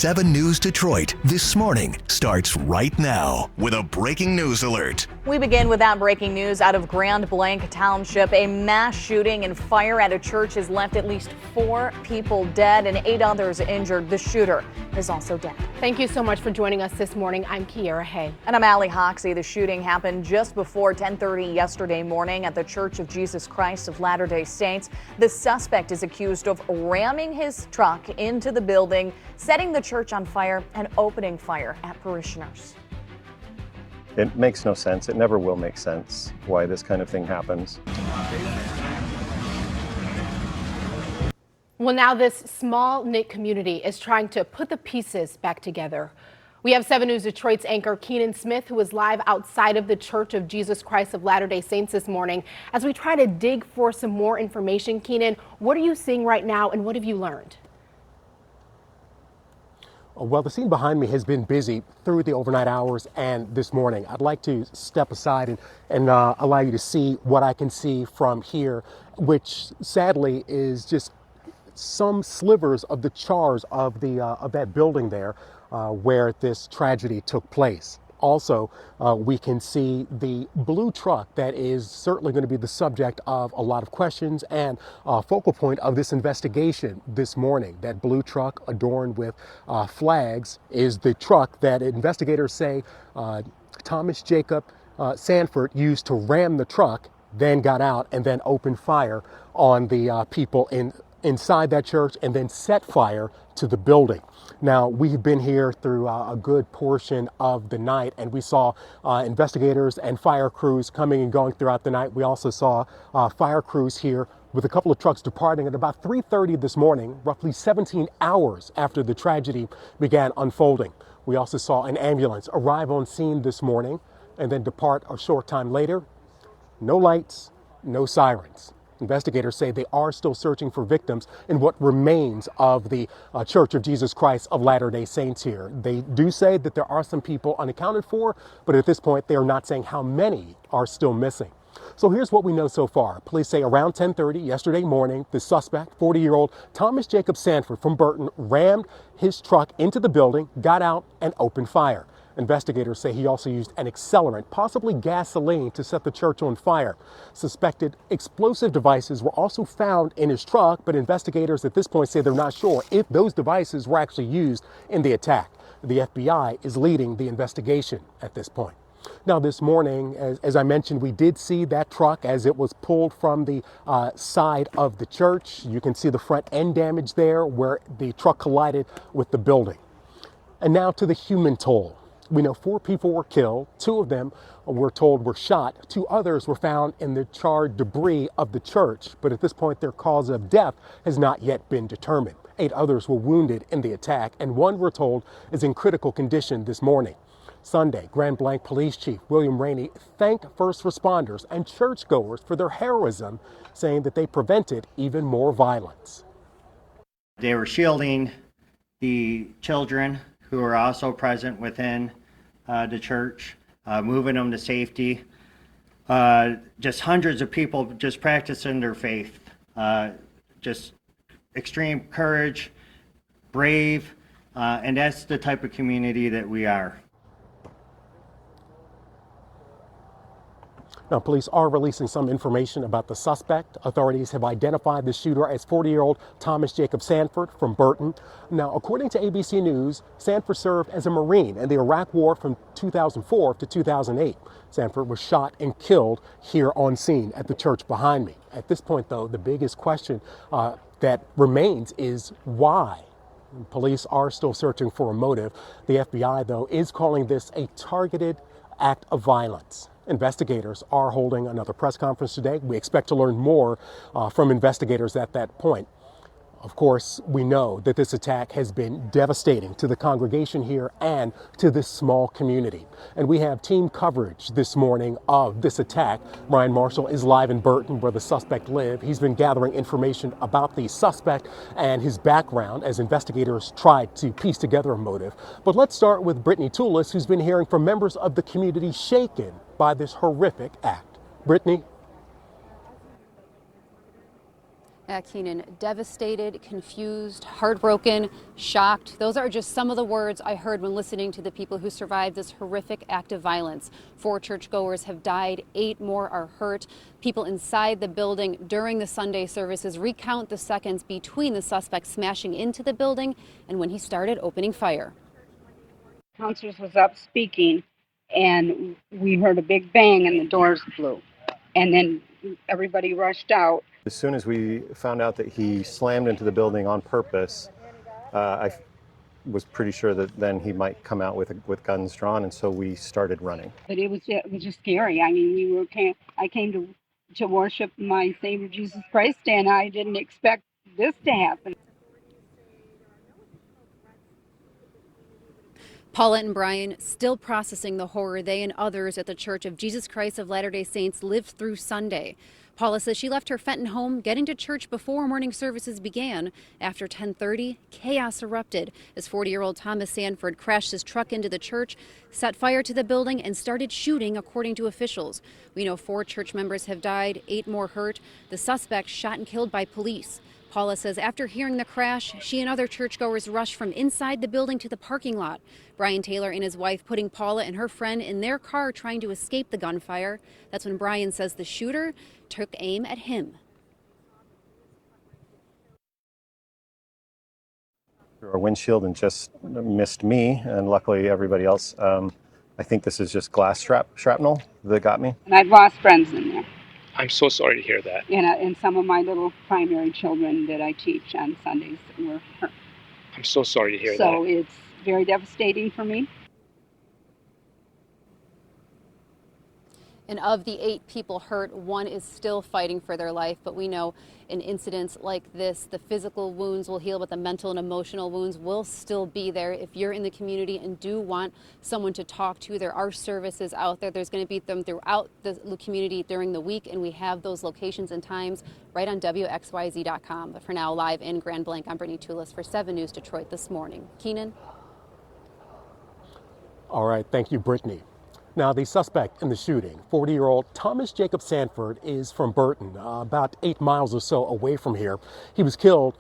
7 News Detroit This Morning starts right now with a breaking news alert. We begin with that breaking news out of Grand Blanc Township. A mass shooting and fire at a church has left at least 4 people dead and 8 others injured. The shooter is also dead. Thank you so much for joining us this morning. I'm Kiera Hay. And I'm Allie Hoxie. The shooting happened just before 10:30 yesterday morning at the Church of Jesus Christ of Latter-day Saints. The suspect is accused of ramming his truck into the building, setting the church on fire and opening fire at parishioners. It makes no sense. It never will make sense why this kind of thing happens. Well, now this small knit community is trying to put the pieces back together. We have 7 News Detroit's anchor Keenan Smith, who is live outside of the Church of Jesus Christ of Latter-day Saints this morning. As we try to dig for some more information, Keenan, what are you seeing right now and what have you learned? Well, the scene behind me has been busy through the overnight hours and this morning. I'd like to step aside and allow you to see what I can see from here, which sadly is just some slivers of the chars of that building there where this tragedy took place. Also, we can see the blue truck that is certainly going to be the subject of a lot of questions and focal point of this investigation this morning. That blue truck adorned with flags is the truck that investigators say Thomas Jacob Sanford used to ram the truck, then got out and then opened fire on the people inside that church and then set fire to the building. Now, we've been here through a good portion of the night, and we saw investigators and fire crews coming and going throughout the night. We also saw fire crews here with a couple of trucks departing at about 3:30 this morning, roughly 17 hours after the tragedy began unfolding. We also saw an ambulance arrive on scene this morning and then depart a short time later. No lights, no sirens. Investigators say they are still searching for victims in what remains of the Church of Jesus Christ of Latter-day Saints here. They do say that there are some people unaccounted for, but at this point they are not saying how many are still missing. So here's what we know so far. Police say around 10:30 yesterday morning, the suspect, 40-year-old Thomas Jacob Sanford from Burton, rammed his truck into the building, got out, and opened fire. Investigators say he also used an accelerant, possibly gasoline, to set the church on fire. Suspected explosive devices were also found in his truck, but investigators at this point say they're not sure if those devices were actually used in the attack. The FBI is leading the investigation at this point. Now, this morning, as I mentioned, we did see that truck as it was pulled from the side of the church. You can see the front end damage there where the truck collided with the building. And now to the human toll. We know 4 people were killed. 2 of them, we're told, were shot. 2 others were found in the charred debris of the church, but at this point their cause of death has not yet been determined. 8 others were wounded in the attack, and 1, we're told, is in critical condition this morning. Sunday, Grand Blanc Police Chief William Rainey thanked first responders and churchgoers for their heroism, saying that they prevented even more violence. They were shielding the children who are also present within the church, moving them to safety. Just hundreds of people just practicing their faith. Just extreme courage, brave, and that's the type of community that we are. Now, police are releasing some information about the suspect. Authorities have identified the shooter as 40-year-old Thomas Jacob Sanford from Burton. Now, according to ABC News, Sanford served as a Marine in the Iraq War from 2004 to 2008. Sanford was shot and killed here on scene at the church behind me. At this point, though, the biggest question that remains is why? Police are still searching for a motive. The FBI, though, is calling this a targeted act of violence. Investigators are holding another press conference today. We expect to learn more from investigators at that point. Of course, we know that this attack has been devastating to the congregation here and to this small community. And we have team coverage this morning of this attack. Ryan Marshall is live in Burton, where the suspect lived. He's been gathering information about the suspect and his background as investigators tried to piece together a motive. But let's start with Brittany Toulis, who's been hearing from members of the community shaken by this horrific act. Brittany? Keenan, devastated, confused, heartbroken, shocked. Those are just some of the words I heard when listening to the people who survived this horrific act of violence. 4 churchgoers have died, 8 more are hurt. People inside the building during the Sunday services recount the seconds between the suspect smashing into the building and when he started opening fire. Counselors was up speaking, and we heard a big bang and the doors flew. And then everybody rushed out. As soon as we found out that he slammed into the building on purpose, I was pretty sure that then he might come out with guns drawn, and so we started running. But it was just scary. I mean, I came to worship my Savior Jesus Christ, and I didn't expect this to happen. Paula and Brian still processing the horror they and others at the Church of Jesus Christ of Latter-day Saints lived through Sunday. Paula says she left her Fenton home getting to church before morning services began. After 10:30, chaos erupted as 40-year-old Thomas Sanford crashed his truck into the church, set fire to the building, and started shooting, according to officials. We know 4 church members have died, 8 more hurt. The suspect shot and killed by police. Paula says after hearing the crash, she and other churchgoers rushed from inside the building to the parking lot. Brian Taylor and his wife putting Paula and her friend in their car trying to escape the gunfire. That's when Brian says the shooter took aim at him. Our windshield and just missed me, and luckily everybody else. I think this is just glass shrapnel that got me. And I've lost friends in there. I'm so sorry to hear that. And some of my little primary children that I teach on Sundays were hurt. I'm so sorry to hear that. So it's very devastating for me. And of the 8 people hurt, 1 is still fighting for their life. But we know in incidents like this, the physical wounds will heal, but the mental and emotional wounds will still be there. If you're in the community and do want someone to talk to, there are services out there. There's going to be them throughout the community during the week, and we have those locations and times right on WXYZ.com. But for now, live in Grand Blanc, I'm Brittany Toulis for 7 News Detroit this morning. Keenan? All right, thank you, Brittany. Now, the suspect in the shooting, 40-year-old Thomas Jacob Sanford, is from Burton, about 8 miles or so away from here. He was killed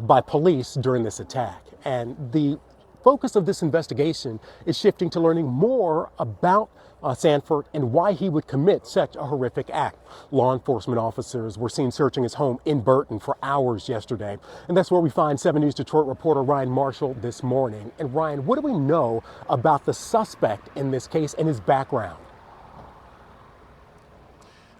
by police during this attack. And the focus of this investigation is shifting to learning more about Sanford and why he would commit such a horrific act. Law enforcement officers were seen searching his home in Burton for hours yesterday. And that's where we find 7 News Detroit reporter Ryan Marshall this morning. And Ryan, what do we know about the suspect in this case and his background?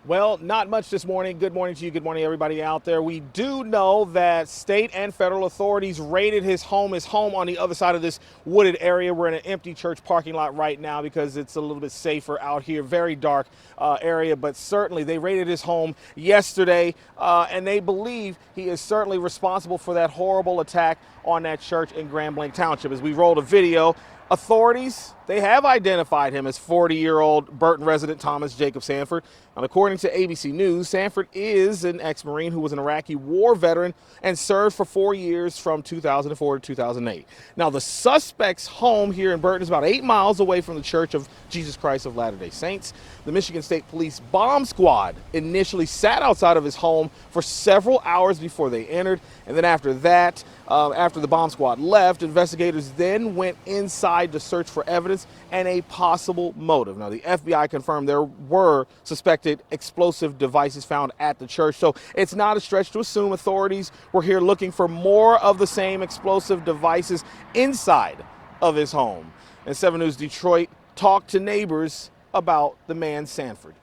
Well, not much this morning. Good morning to you. Good morning, everybody out there. We do know that state and federal authorities raided his home on the other side of this wooded area. We're in an empty church parking lot right now because it's a little bit safer out here. Very dark area, but certainly they raided his home yesterday, and they believe he is certainly responsible for that horrible attack on that church in Grand Blanc Township. As we rolled a video, authorities, they have identified him as 40-year-old Burton resident Thomas Jacob Sanford. And according to ABC News, Sanford is an ex-Marine who was an Iraqi war veteran and served for 4 years from 2004 to 2008. Now, the suspect's home here in Burton is about 8 miles away from the Church of Jesus Christ of Latter-day Saints. The Michigan State Police bomb squad initially sat outside of his home for several hours before they entered. And then after that, after the bomb squad left, investigators then went inside to search for evidence and a possible motive. Now, the FBI confirmed there were suspected explosive devices found at the church, so it's not a stretch to assume authorities were here looking for more of the same explosive devices inside of his home. And 7 News Detroit talked to neighbors about the man Sanford.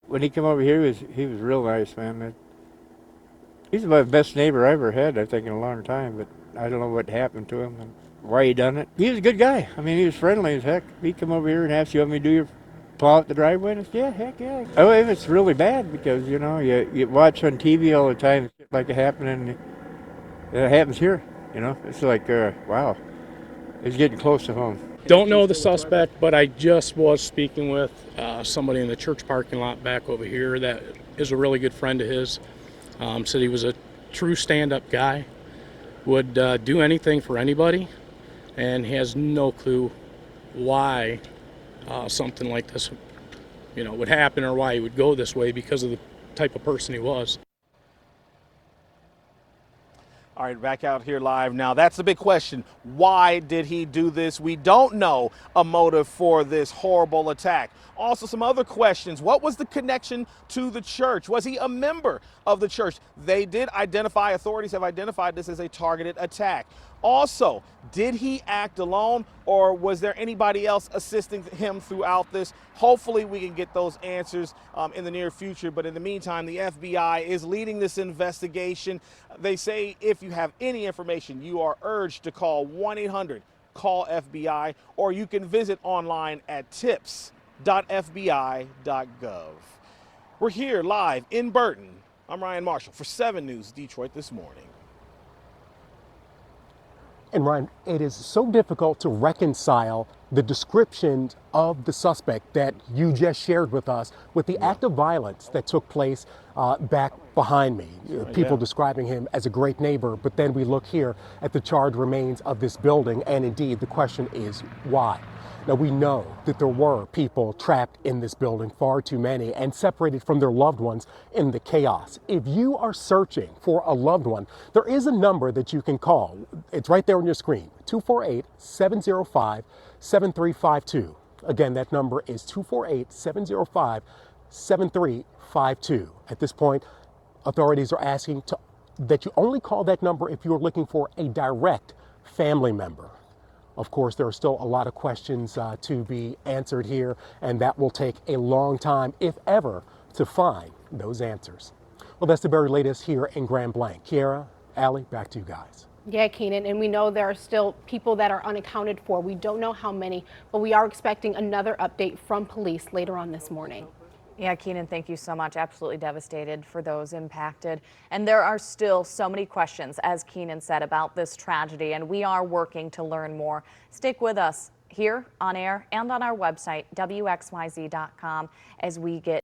When he came over here, he was real nice, man. He's my best neighbor I ever had, I think, in a long time, but I don't know what happened to him and why he done it. He was a good guy. I mean, he was friendly as heck. He'd come over here and ask you, want me to do your plow out the driveway? And I said, yeah, heck yeah. Oh, if it's really bad, because, you know, you watch on TV all the time, shit like it happening, it happens here, you know. It's like, wow, it's getting close to home. Don't know the suspect, but I just was speaking with somebody in the church parking lot back over here that is a really good friend of his. Said he was a true stand-up guy, would do anything for anybody, and he has no clue why something like this, you know, would happen or why he would go this way because of the type of person he was. All right, back out here live now. That's the big question. Why did he do this? We don't know a motive for this horrible attack. Also, some other questions. What was the connection to the church? Was he a member of the church? Authorities have identified this as a targeted attack. Also, did he act alone, or was there anybody else assisting him throughout this? Hopefully we can get those answers in the near future, but in the meantime, the FBI is leading this investigation. They say if you have any information, you are urged to call 1-800-CALL-FBI, or you can visit online at tips.fbi.gov. We're here live in Burton. I'm Ryan Marshall for 7 News Detroit This Morning. And Ryan, it is so difficult to reconcile the description of the suspect that you just shared with us with the act of violence that took place back behind me. People describing him as a great neighbor, but then we look here at the charred remains of this building, and indeed the question is why? Now, we know that there were people trapped in this building, far too many, and separated from their loved ones in the chaos. If you are searching for a loved one, there is a number that you can call. It's right there on your screen, 248-705-7352. Again, that number is 248-705-7352. At this point, authorities are asking that you only call that number if you are looking for a direct family member. Of course, there are still a lot of questions to be answered here, and that will take a long time, if ever, to find those answers. Well, that's the very latest here in Grand Blanc. Kiara, Allie, back to you guys. Yeah, Keenan, and we know there are still people that are unaccounted for. We don't know how many, but we are expecting another update from police later on this morning. Yeah, Keenan, thank you so much. Absolutely devastated for those impacted. And there are still so many questions, as Keenan said, about this tragedy, and we are working to learn more. Stick with us here on air and on our website, WXYZ.com, as we get